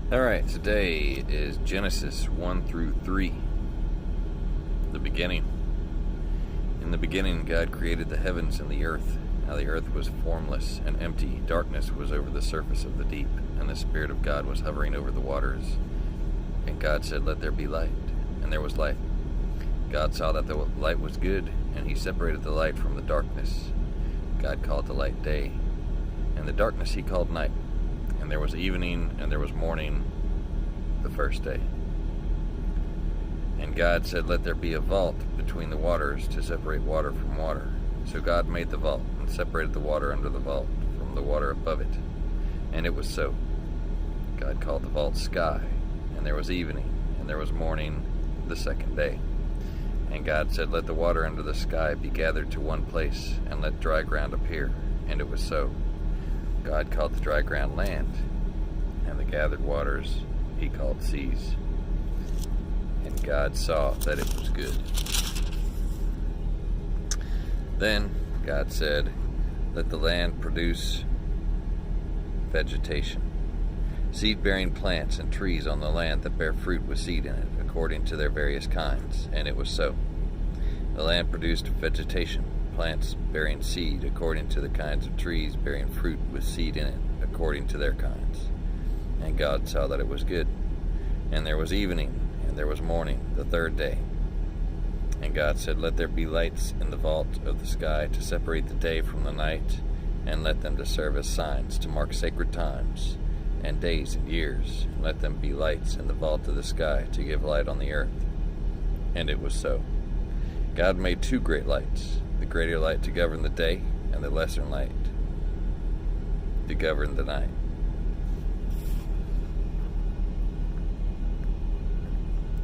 Alright, today is Genesis 1 through 3, the beginning. In the beginning, God created the heavens and the earth. Now the earth was formless and empty. Darkness was over the surface of the deep, and the Spirit of God was hovering over the waters. And God said, "Let there be light." And there was light. God saw that the light was good, and he separated the light from the darkness. God called the light day, and the darkness he called night. And there was evening, and there was morning, the first day. And God said, "Let there be a vault between the waters to separate water from water." So God made the vault, and separated the water under the vault from the water above it. And it was so. God called the vault sky, and there was evening, and there was morning, the second day. And God said, "Let the water under the sky be gathered to one place, and let dry ground appear." And it was so. God called the dry ground land, and the gathered waters he called seas. And God saw that it was good. Then God said, "Let the land produce vegetation, seed-bearing plants and trees on the land that bear fruit with seed in it, according to their various kinds." And it was so. The land produced vegetation, plants bearing seed according to the kinds of trees bearing fruit with seed in it according to their kinds. And God saw that it was good. And there was evening, and there was morning, the third day. And God said, "Let there be lights in the vault of the sky to separate the day from the night, and let them to serve as signs to mark sacred times and days and years. And let them be lights in the vault of the sky to give light on the earth." And it was so. God made two great lights, the greater light to govern the day, and the lesser light to govern the night.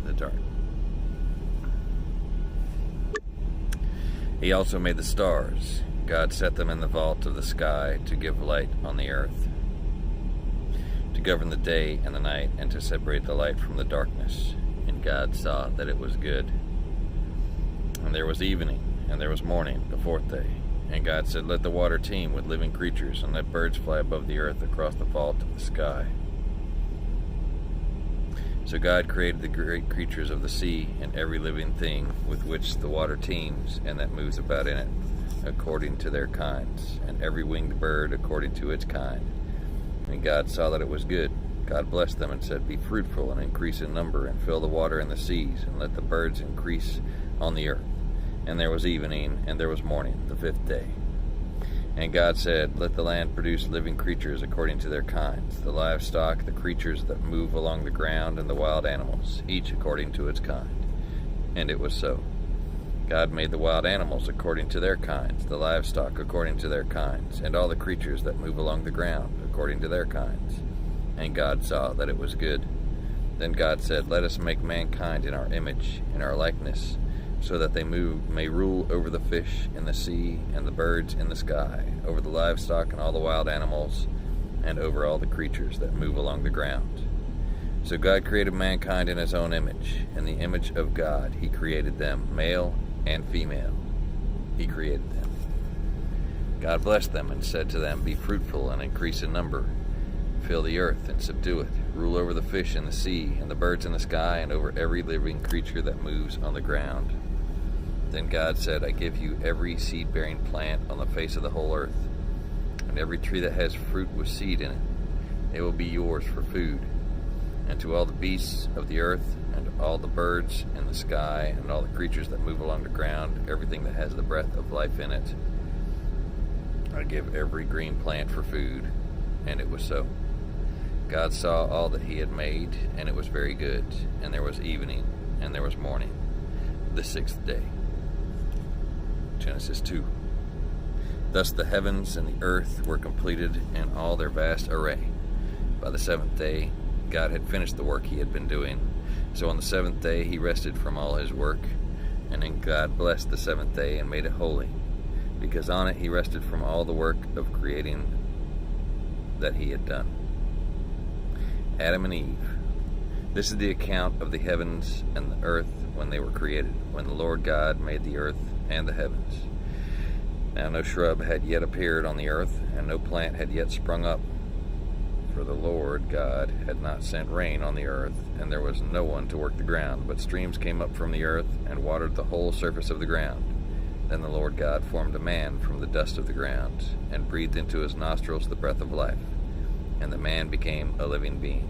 The dark. He also made the stars. God set them in the vault of the sky to give light on the earth, to govern the day and the night, and to separate the light from the darkness. And God saw that it was good. And there was evening, and there was morning, the fourth day. And God said, "Let the water teem with living creatures, and let birds fly above the earth across the vault of the sky." So God created the great creatures of the sea, and every living thing with which the water teems, and that moves about in it, according to their kinds, and every winged bird according to its kind. And God saw that it was good. God blessed them and said, "Be fruitful and increase in number, and fill the water in the seas, and let the birds increase on the earth." And there was evening, and there was morning, the fifth day. And God said, "Let the land produce living creatures according to their kinds, the livestock, the creatures that move along the ground, and the wild animals, each according to its kind." And it was so. God made the wild animals according to their kinds, the livestock according to their kinds, and all the creatures that move along the ground according to their kinds. And God saw that it was good. Then God said, "Let us make mankind in our image, in our likeness, so that they may rule over the fish in the sea and the birds in the sky, over the livestock and all the wild animals, and over all the creatures that move along the ground." So God created mankind in his own image. In the image of God he created them, male and female he created them. God blessed them and said to them, "Be fruitful and increase in number. Fill the earth and subdue it. Rule over the fish in the sea and the birds in the sky, and over every living creature that moves on the ground." Then God said, "I give you every seed-bearing plant on the face of the whole earth, and every tree that has fruit with seed in it. It will be yours for food. And to all the beasts of the earth, and all the birds in the sky, and all the creatures that move along the ground, everything that has the breath of life in it, I give every green plant for food." And it was so. God saw all that he had made, and it was very good. And there was evening, and there was morning, the sixth day. Genesis 2. Thus the heavens and the earth were completed in all their vast array. By the seventh day, God had finished the work he had been doing. So on the seventh day he rested from all his work. And then God blessed the seventh day and made it holy, because on it he rested from all the work of creating that he had done. Adam and Eve. This is the account of the heavens and the earth when they were created, when the Lord God made the earth and the heavens. Now no shrub had yet appeared on the earth, and no plant had yet sprung up, For the Lord God had not sent rain on the earth, and there was no one to work the ground, but streams came up from the earth and watered the whole surface of the ground. Then the Lord God formed a man from the dust of the ground, and breathed into his nostrils the breath of life, and the man became a living being.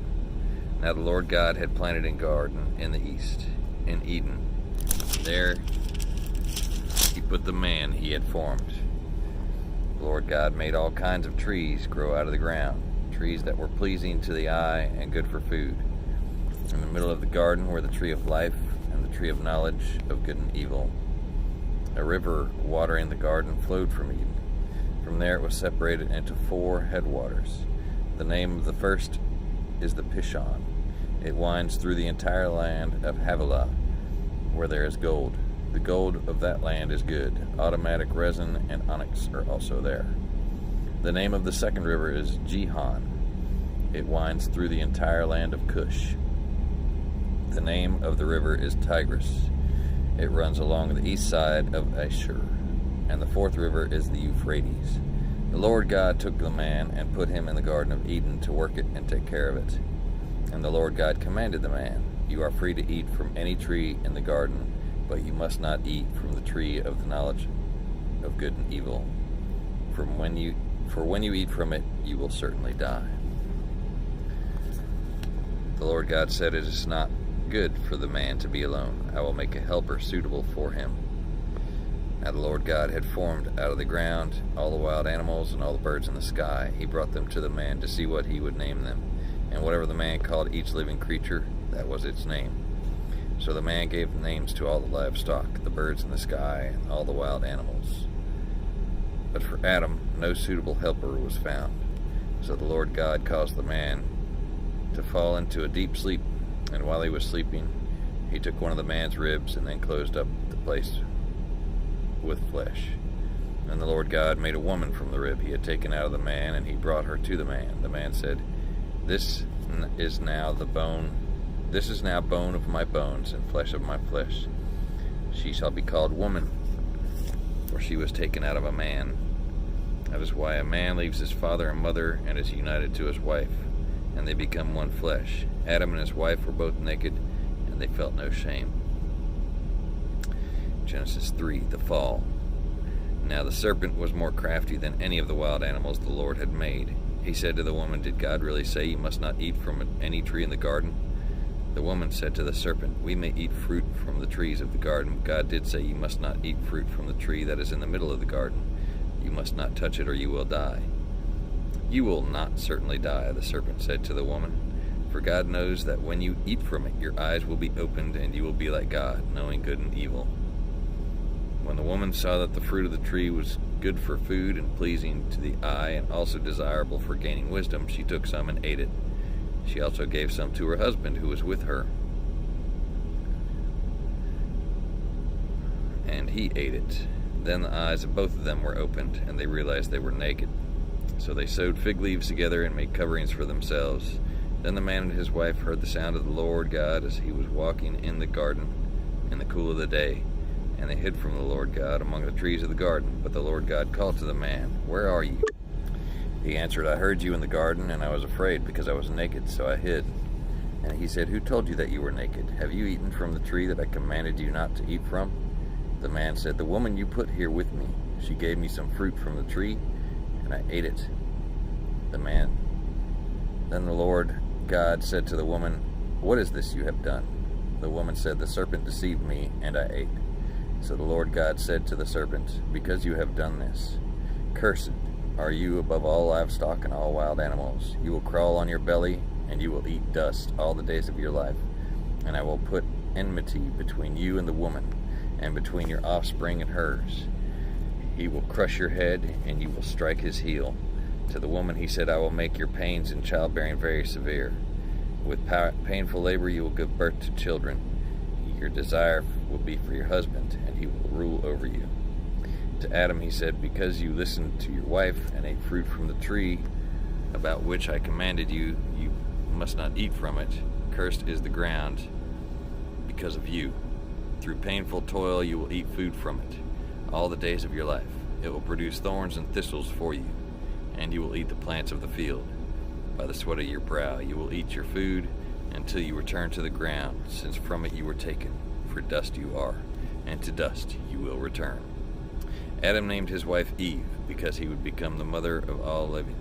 Now the Lord God had planted a garden in the east, in Eden. There he put the man he had formed. The Lord God made all kinds of trees grow out of the ground, trees that were pleasing to the eye and good for food. In the middle of the garden were the tree of life and the tree of knowledge of good and evil. A river watering the garden flowed from Eden. From there it was separated into 4 headwaters. The name of the first is the Pishon. It winds through the entire land of Havilah, where there is gold. The gold of that land is good. Automatic resin and onyx are also there. The name of the second river is Gihon. It winds through the entire land of Cush. The name of the river is Tigris. It runs along the east side of Ashur. And the fourth river is the Euphrates. The Lord God took the man and put him in the Garden of Eden to work it and take care of it. And the Lord God commanded the man, "You are free to eat from any tree in the garden, but you must not eat from the tree of the knowledge of good and evil. For when you eat from it, you will certainly die." The Lord God said, "It is not good for the man to be alone. I will make a helper suitable for him." Now the Lord God had formed out of the ground all the wild animals and all the birds in the sky. He brought them to the man to see what he would name them. And whatever the man called each living creature, that was its name. So the man gave names to all the livestock, the birds in the sky, and all the wild animals. But for Adam, no suitable helper was found. So the Lord God caused the man to fall into a deep sleep, and while he was sleeping, he took one of the man's ribs and then closed up the place with flesh. And the Lord God made a woman from the rib he had taken out of the man, and he brought her to the man. The man said, This is now bone of my bones and flesh of my flesh. She shall be called woman, for she was taken out of a man. That is why a man leaves his father and mother and is united to his wife, and they become one flesh. Adam and his wife were both naked, and they felt no shame. Genesis 3, the fall. Now the serpent was more crafty than any of the wild animals the Lord had made. He said to the woman, "Did God really say you must not eat from any tree in the garden?" The woman said to the serpent, "We may eat fruit from the trees of the garden, but God did say you must not eat fruit from the tree that is in the middle of the garden. You must not touch it or you will die." "You will not certainly die," the serpent said to the woman, "for God knows that when you eat from it, your eyes will be opened and you will be like God, knowing good and evil." When the woman saw that the fruit of the tree was good for food and pleasing to the eye and also desirable for gaining wisdom, she took some and ate it. She also gave some to her husband who was with her, and he ate it. Then the eyes of both of them were opened, and they realized they were naked. So they sewed fig leaves together and made coverings for themselves. Then the man and his wife heard the sound of the Lord God as he was walking in the garden in the cool of the day. And they hid from the Lord God among the trees of the garden. But the Lord God called to the man, "Where are you?" He answered, "I heard you in the garden, and I was afraid because I was naked, so I hid." And he said, "Who told you that you were naked? Have you eaten from the tree that I commanded you not to eat from?" The man said, "The woman you put here with me, she gave me some fruit from the tree, and I ate it." Then the Lord God said to the woman, "What is this you have done?" The woman said, "The serpent deceived me, and I ate." So the Lord God said to the serpent, "Because you have done this, cursed are you above all livestock and all wild animals. You will crawl on your belly, and you will eat dust all the days of your life. And I will put enmity between you and the woman, and between your offspring and hers. He will crush your head, and you will strike his heel." To the woman he said, "I will make your pains in childbearing very severe. With painful labor you will give birth to children. Your desire will be for your husband, and he will rule over you." To Adam he said, "Because you listened to your wife and ate fruit from the tree about which I commanded you, you must not eat from it. Cursed is the ground because of you. Through painful toil you will eat food from it all the days of your life. It will produce thorns and thistles for you, and you will eat the plants of the field. by the sweat of your brow. You will eat your food until you return to the ground, since from it you were taken. For dust you are, and to dust you will return. Adam named his wife Eve, because he would become the mother of all living.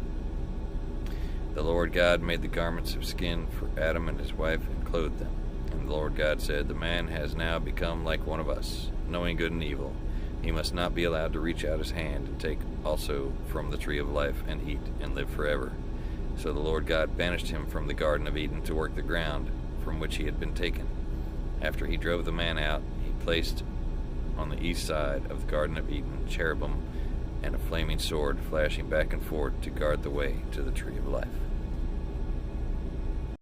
The Lord God made the garments of skin for Adam and his wife and clothed them. And the Lord God said, "The man has now become like one of us, knowing good and evil. He must not be allowed to reach out his hand and take also from the tree of life and eat and live forever." So the Lord God banished him from the Garden of Eden to work the ground from which he had been taken. After he drove the man out, he placed on the east side of the Garden of Eden cherubim and a flaming sword flashing back and forth to guard the way to the tree of life.